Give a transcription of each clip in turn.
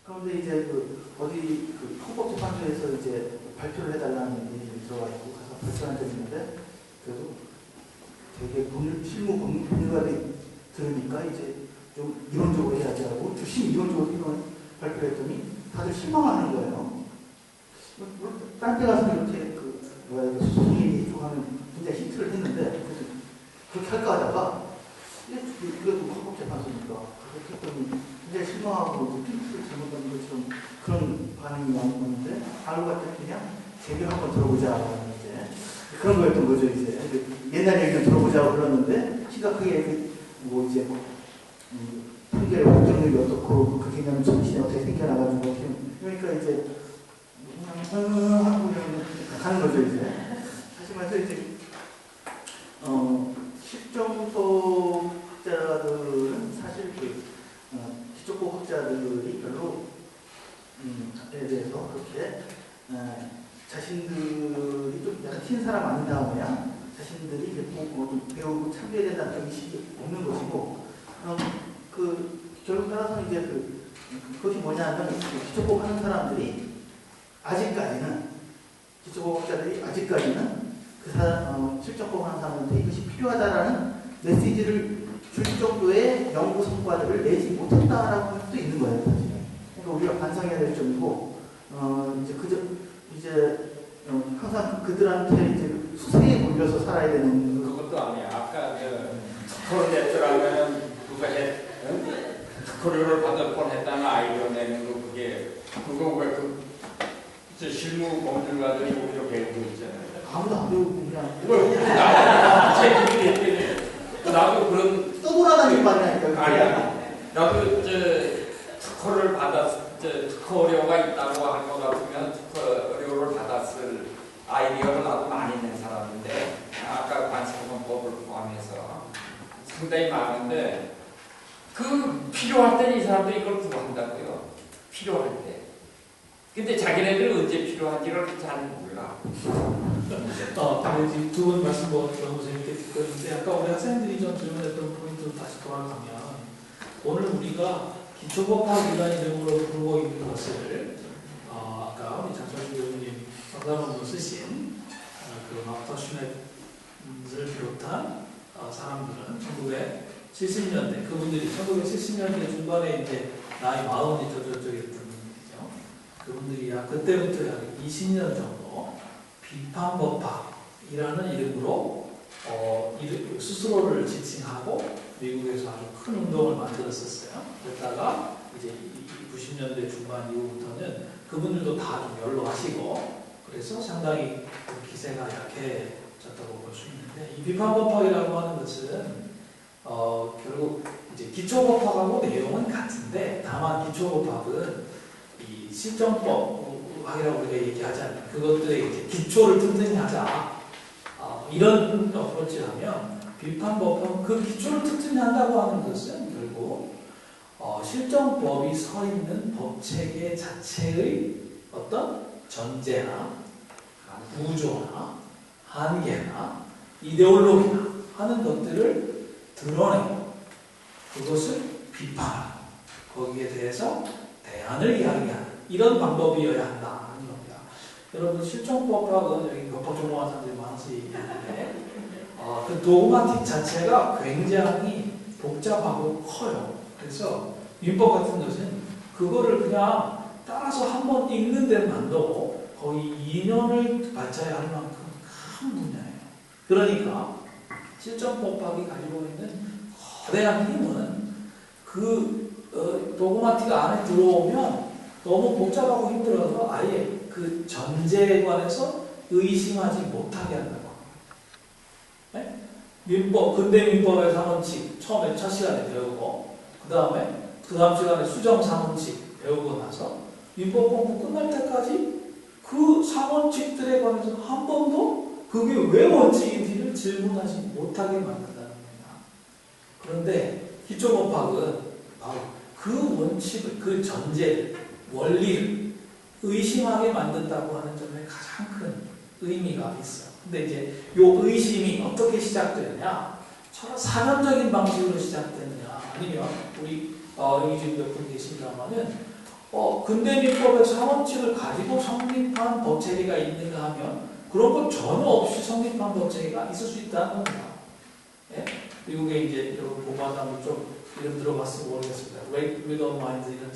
그런데 이제 어디 헌법재판소에서 이제 발표를 해달라는 얘기를 들어가지고 가서 발표한 적이 있는데, 그래도 되게 실무 법률가들이 들으니까 이제 좀 이론적으로 해야지 하고 주심 이론적으로 발표를 했더니 다들 실망하는 거예요. 딴 데 가서 이렇게 소송인이 좀 하면 굉장히 히트를 했는데, 그렇게 할까 하다가 그래도 헌법재판소니까 그렇게 했더니 굉장히 실망하고 핀트를 잘못한 것처럼 그런 반응이 나오는데, 알고 봤더니 그냥 제대로 한번 들어보자 이제 그런 거였던 거죠. 이제 옛날 얘기를 들어보자고 그러는데 심각하게 판결의 법정력이 어떻고 그 개념 정신이 어떻게 생겨나가지고 그러니까 이제 하고 그냥 가는 거죠. 이제 다시 말해서 이제 실정법 학자들은 사실 기초법 학자들이 별로 에 대해서 그렇게 자신들이 좀 약간 튄 사람 아닌가 모양 자신들이 이제 배우고 참여해야 된다는 의식이 없는 것이고, 결국 따라서는 이제 그것이 뭐냐면 기초법 하는 사람들이 아직까지는 기초법학자들이 아직까지는 실정법 하는 사람한테 이것이 필요하다라는 메시지를 줄 정도의 연구 성과들을 내지 못했다라고 할 수도 있는 거예요. 사실. 그러니까 우리가 반성해야 될 점이고, 항상 그들한테 이제 수세에 몰려서 살아야 되는. 그것도 아니야. 아까 특허를 냈더라면 누가 특허료를 받을 뻔했다는 아이디어 내는 거 그거 왜 실무 법률가들이 오히려 배우고 있잖아요. 아무도 안 배우고 그냥. 나도 그런 써보라는 말이니까. 아니야. 나도 특허를 특허료가 있다고 한 것 같으면 특허료를 받았을 아이디어를 나도 많이 낸 사람인데, 아까 관세법을 포함해서 상당히 많은데, 필요할 때는 이 사람들이 이걸 구한다고요. 필요할 때. 근데 자기네들은 언제 필요한지를 잘 몰라. 근데 두 분 말씀 너무 재밌게 듣는데, 아까 우리 학생들이 좀 질문했던 포인트로 다시 돌아가면, 오늘 우리가 기초법학이라는 이름으로 부르고 있는 것을 아까 우리 장철수 교수님 상담원으로 쓰신 마르타 슈넷을 비롯한 사람들은 1970년대 그분들이 1970년대 중반에 이제 나이 40이 저쪽이었던 분들이죠. 그분들이 그때부터 약 20년 정도 비판법학이라는 이름으로 스스로를 지칭하고 미국에서 아주 큰 운동을 만들었었어요. 그러다가 이제 90년대 중반 이후부터는 그분들도 다 좀 연로하시고, 그래서 상당히 기세가 약해졌다고 볼 수 있는데, 이 비판법학이라고 하는 것은 결국 이제 기초법학하고 내용은 같은데, 다만 기초법학은 이 실정법학이라고 우리가 얘기하잖아요. 그것들의 이제 기초를 튼튼히 하자, 이런 어프로치를 하면, 비판법은 그 기초를 튼튼히 한다고 하는 것은 결국 실정법이 서 있는 법체계 자체의 어떤 전제나 구조나 한계나 이데올로기나 하는 것들을 드러내고 그것을 비판하고 거기에 대해서 대안을 이야기하는 이런 방법이어야 한다는 겁니다. 여러분 실정법학은 여기 법학 전공한 사람들이 많아서 얘기하는데, 그 도그마틱 자체가 굉장히 복잡하고 커요. 그래서 민법 같은 것은 그거를 그냥 따라서 한번 읽는 데만도 거의 2년을 바쳐야 할 만큼 큰 분야예요. 그러니까 실정법학이 가지고 있는 거대한 힘은 도그마틱 안에 들어오면 너무 복잡하고 힘들어서 아예 그 전제에 관해서 의심하지 못하게 한다고. 네? 근대 민법의 상원칙 처음에 첫 시간에 배우고 그 다음 시간에 수정 상원칙 배우고 나서 민법 공부 끝날 때까지 그 상원칙들에 관해서 한 번도 그게 왜 원칙인지를 질문하지 못하게 만든다는 겁니다. 그런데 기초법학은 바로 그 원칙을, 그 전제, 원리를 의심하게 만든다고 하는 점에 가장 큰 의미가 있어요. 근데 이제 요 의심이 어떻게 시작되느냐, 사전적인 방식으로 시작되느냐, 아니면 우리 여기 지금 몇 분 계십니다만은 근대민법의 상원칙을 가지고 성립한 법체계가 있는가 하면 그런 것 전혀 없이 성립한 법체계가 있을 수 있다는 겁니다. 예? 미국에 이제 여러분 보고하다면 좀 이름 들어봤을지 모르겠습니다. Rhythm Minds 이런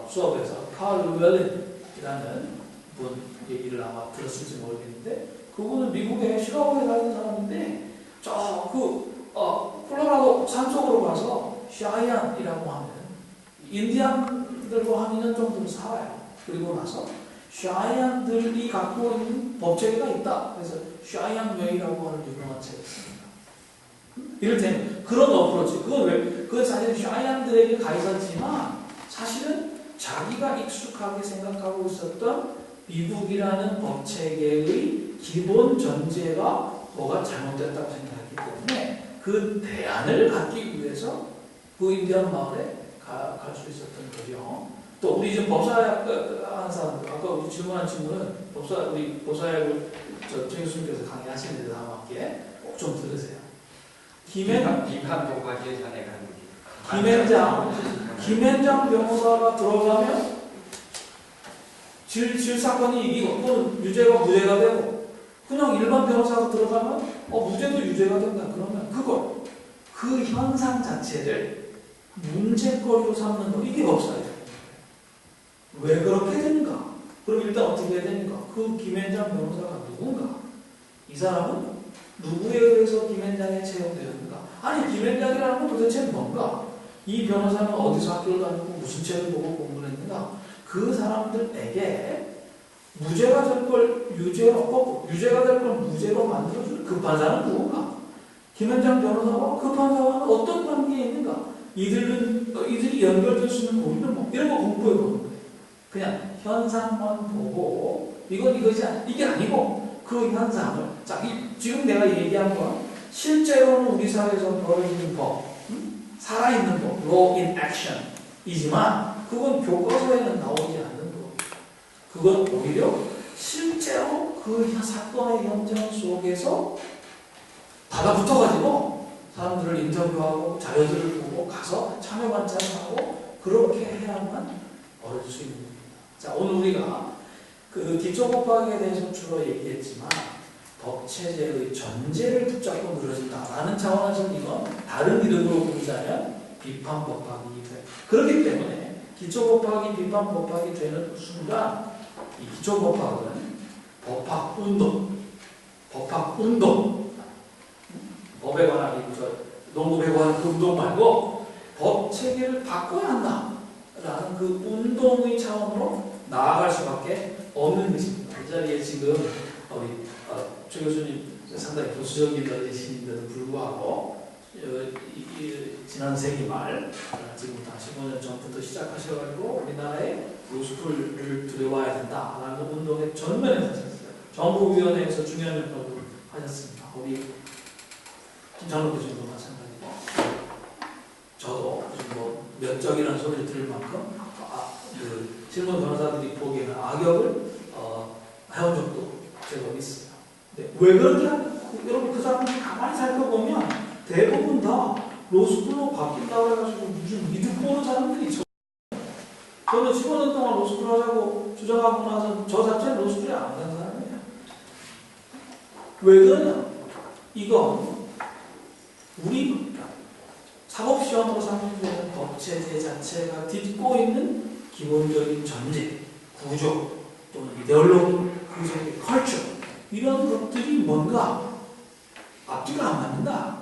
수업에서 칼 루웰린이라는 분 얘기를 아마 들었을지 모르겠는데 그분은 미국의 시카고에 사는 사람인데 콜로라도 산속으로 가서 샤이안이라고 하는 인디안들과 한 2년 정도 살아요. 그리고 나서 샤이안들이 갖고 있는 법체계가 있다. 그래서 샤이안 웨이라고 하는 유명한 책이 있습니다. 이를테면 그런 어프로치. 그건 사실 샤이안들에게 가 있었지만 사실은 자기가 익숙하게 생각하고 있었던 미국이라는 법체계의 기본 전제가 뭐가 잘못됐다고 생각했기 때문에 그 대안을 갖기 위해서 그 인디안 마을에 갈 수 있었던 거죠. 또 우리 지금 법사학 하는 사람들, 아까 우리 질문한 친구는 우리 법사학을 저 교수님께서 강의하시는데 다음 학기에 꼭 좀 들으세요. 비판법학에 전에 가는 김현장 변호사가 들어가면 질 사건이 이기고 또는 유죄가 무죄가 되고 그냥 일반 변호사가 들어가면 무죄도 유죄가 된다. 그러면 그 현상 자체를 문제거리로 삼는 거 이게 법사예요. 왜 그렇게 되는가? 그럼 일단 어떻게 해야 되는가? 그 김현장 변호사가 누군가? 이 사람은 누구에 의해서 김현장에 채용되었는가? 아니 김현장이라는 건 도대체 뭔가? 이 변호사는 어디서 학교를 다니고 무슨 책을 보고 공부를 했는가? 그 사람들에게 무죄가 될 걸 유죄로 유죄가 될 걸 무죄로 만들어줄 그 판사는 누군가? 김현장 변호사와 그 판사와는 어떤 관계에 있는가? 이들이 연결될 수 있는 고리는 뭐 이런 거 공부해 보는 거예요. 그냥 현상만 보고 이게 아니고 그 현상을 지금 내가 얘기한 건 실제로는 우리 사회에서 벌어지는 법, 살아있는 법, law in action 이지만 그건 교과서에는 나오지 않는 거. 그건 오히려 실제로 그 사건의 현장 속에서 받아붙어가지고 사람들을 인터뷰하고 자료들을 보고 가서 참여 관찰을 하고 그렇게 해야만 얻을 수 있는 겁니다. 자, 오늘 우리가 그 기초법학에 대해서 주로 얘기했지만 법체제의 전제를 붙잡고 늘어진다라는 차원에서 이건 다른 이름으로 부르자면 비판법학이 돼. 그렇기 때문에 기초법학이 비판법학이 되는 순간 이 기초법학은 법학운동 법에 관한 농법에 관한 그 운동 말고 법 체계를 바꿔야 한다라는 그 운동의 차원으로 나아갈 수밖에 없는 것입니다. 이 자리에 지금 우리 최 교수님 상당히 보수적인 분이신데도 불구하고 지난 세기 말 지금부터 15년 전부터 시작하셔가지고 우리나라에 로스쿨을 들여와야 된다라는 운동의 전면에 서셨어요. 정부위원회에서 중요한 역할을 하셨습니다. 우리 김창록 교수님도 마찬가지고 저도 몇 적이라는 소리를 들을 만큼 실무 변호사들이 보기에는 악역을 해온 적도 제법 있어요. 네. 왜 그런지 여러분 그 사람들 가만히 살펴보면 대부분 다 로스쿨로 바뀐다고 해가지고 무슨 믿음 보는 사람들이 있어요. 저는 15년 동안 로스쿨 하자고 주장하고 나서 저 자체는 로스쿨에 안 간 사람이에요. 왜 그러냐? 이건 우리 사법시험으로 상정되는 법체제 자체가 딛고 있는 기본적인 전제, 구조, 또는 이데올로기, 그 컬처 이런 것들이 뭔가 앞뒤가 안 맞는다.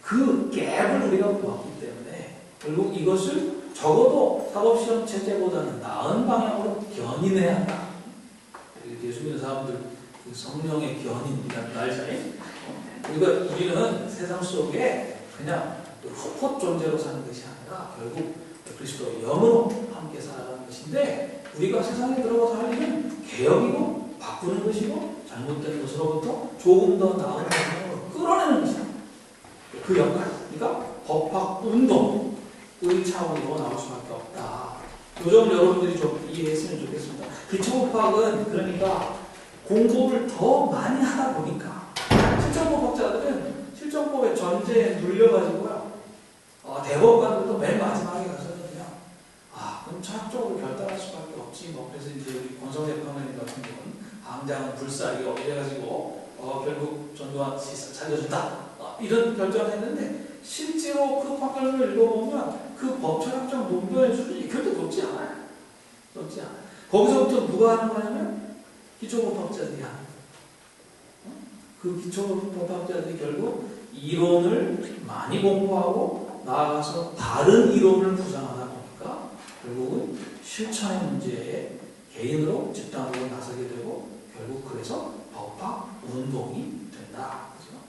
그 갭을 우리가 보았기 때문에 결국 이것을 적어도 사법시험 체제보다는 나은 방향으로 견인해야 한다. 예수 믿는 사람들 성령의 견인이라는 알잖아요. 우리는 세상 속에 그냥 헛 존재로 사는 것이 아니라 결국 그리스도의 영으로 함께 살아가는 것인데 우리가 세상에 들어가서 할 일은 개혁이고 바꾸는 것이고 잘못된 것으로부터 조금 더 나은 방향으로 끌어내는 것이다. 그 역할, 그러니까 법학운동의 차원으로 나올 수밖에 없다. 이 점을 여러분들이 좀 이해했으면 좋겠습니다. 기초법학은 그러니까 공부를 더 많이 하다 보니까 실전법학자들은 실전법의 전제에 눌려가지고요. 대법관들도 맨 마지막에 가서는요. 철학적으로 결단할 수밖에 없지. 뭐 그래서 이제 우리 권성대 평론님 같은 경우는 당장은 불사이고 이래가지고 결국 전두환 씨 살려준다 이런 결정을 했는데 실제로 그 판결문을 읽어보면 그 법철학적 논변의 수준이 그렇게 높지 않아요. 높지 않아요. 거기서부터 누가 하는 거냐면 기초법학자들이 하는 거예요. 그 기초법학자들이 결국 이론을 많이 공부하고 나아가서 다른 이론을 부정하다 보니까 결국은 실천의 문제에 개인으로 집단으로 나서게 되고 결국 그래서 법학 운동이 된다. 그렇죠?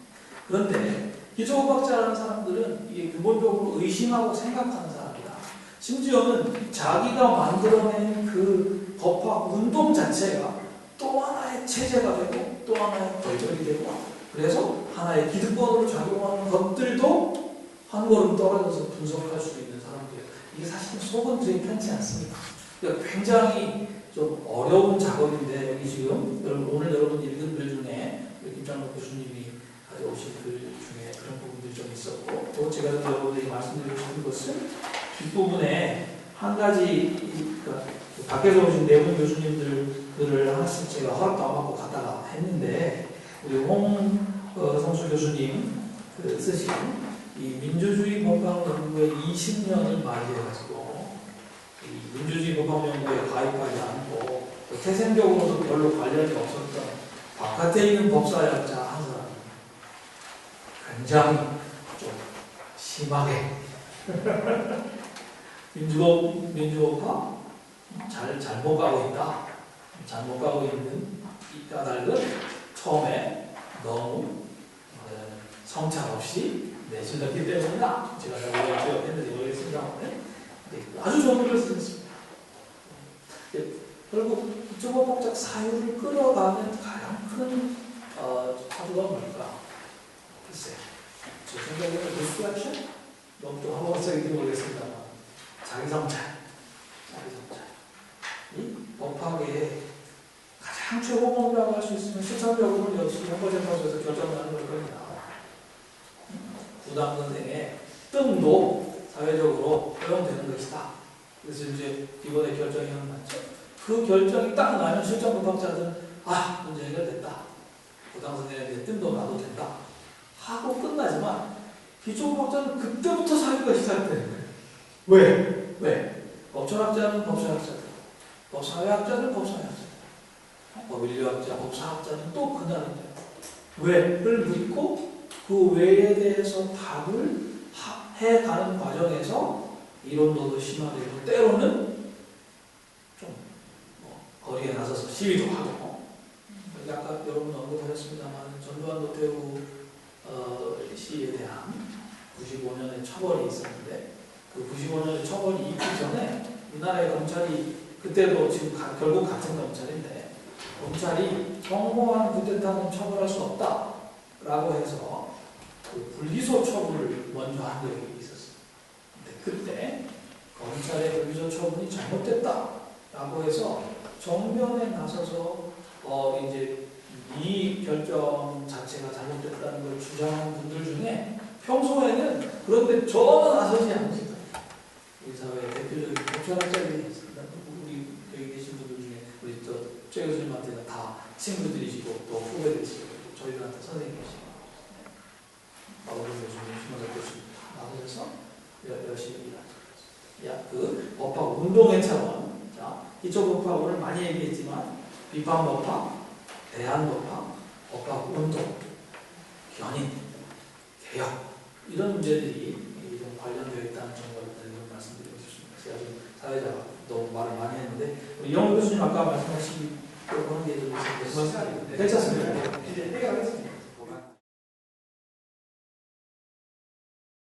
그런데 기초법학자라는 사람들은 이게 근본적으로 의심하고 생각하는 사람이다. 심지어는 자기가 만들어낸 그 법학 운동 자체가 또 하나의 체제가 되고 또 하나의 결정이 되고 그래서 하나의 기득권으로 작용하는 것들도 한 걸음 떨어져서 분석할 수 있는 사람들이에요. 이게 사실은 속은 되게 편치 않습니다. 그러니까 굉장히 좀 어려운 작업인데 여기 지금 오늘 여러분 읽은 글 중에 김장록 교수님이 가져오신 글 중에 그런 부분들이 좀 있었고 또 제가 여러분들에게 말씀드리고 싶은 것은 뒷부분에 한 가지 그러니까 밖에서 오신 네 분 교수님들을 하나씩 제가 허락도 안 받고 갔다가 했는데 우리 홍성수 교수님 쓰신 이 민주주의 법학 연구의 20년을 맞이해가지고 이 민주주의 법학 연구에 가입하지 않고 태생적으로도 별로 관련이 없었던 바깥에 있는 법사학자 한 사람 굉장히 좀 심하게 민주법학 잘못 가고 있다. 잘못 가고 있는 이 까닭은 처음에 너무 성찰 없이 내실렀기 때문이다. 제가 잘 기억했는지 모르겠습니다. 아주 좋은 글을 쓰셨습니다. 결국 기초법학적 사유를 끌어가는 가장 큰 사주가 뭘까? 글쎄, 제 생각에는 디스트랙션? 너무 좀 한번씩인지 모르겠습니다만 자기 성찰. 이 법학의 가장 최고봉이라고 할 수 있으면 실천적으로 역시 형벌재판소에서 결정하는 걸 겁니다. 구당 선생의 뜸도 사회적으로 허용되는 것이다. 그래서 이제 이번에 결정이 맞죠. 그 결정이 딱 나면 실전법학자들은 문제 해결됐다. 구당 선생의 뜸도 놔도 된다. 하고 끝나지만 기초법학자는 그때부터 사유가 시작되는 거예요. 왜? 법철학자는 법철학자들, 법사회학자는 법사회학자들, 법인류학자, 법사학자는 또 그날인데 왜를 묻고 그 왜에 대해서 답을 해가는 과정에서 이론도 심화되고 때로는 좀 거리에 나서서 시위도 하고 아까 여러분 언급하셨습니다만 전두환 노태우 시에 대한 95년의 처벌이 있었는데 그 95년의 처벌이 있기 전에 우리나라의 검찰이 그때도 지금 결국 같은 검찰인데 검찰이 성공한 쿠데타는 처벌할 수 없다라고 해서 그 불기소 처분을 먼저 한 적이 있었어요. 근데 그때 검찰의 불기소 처분이 잘못됐다라고 해서 정면에 나서서 이제 이 결정 자체가 잘못됐다는 걸 주장하는 분들 중에 평소에는 그런데 전혀 나서지 않으시다. 우리 사회의 대표적인 법철학자들이 있습니다. 우리 여기 계신 분들 중에 우리 최 교수님한테는 다 친구들이시고 또 후배들이시고 저희들한테 선생님이시고 마우리 교수님, 심화적 교수님 다 나서서 열심히 일하죠. 그 법학 운동의 차원, 자 기초법학 오늘 많이 얘기했지만 비판법학, 대안법학, 법학 운동, 견인, 개혁 이런 문제들이 좀 관련되어 있다는 점을 말씀드리고 싶습니다. 제가 좀 사회자가 너무 말을 많이 했는데 우리 이영호 교수님 아까 말씀하신 그런 게 좀 있었는데 괜찮습니다. 이제 해결하겠습니다.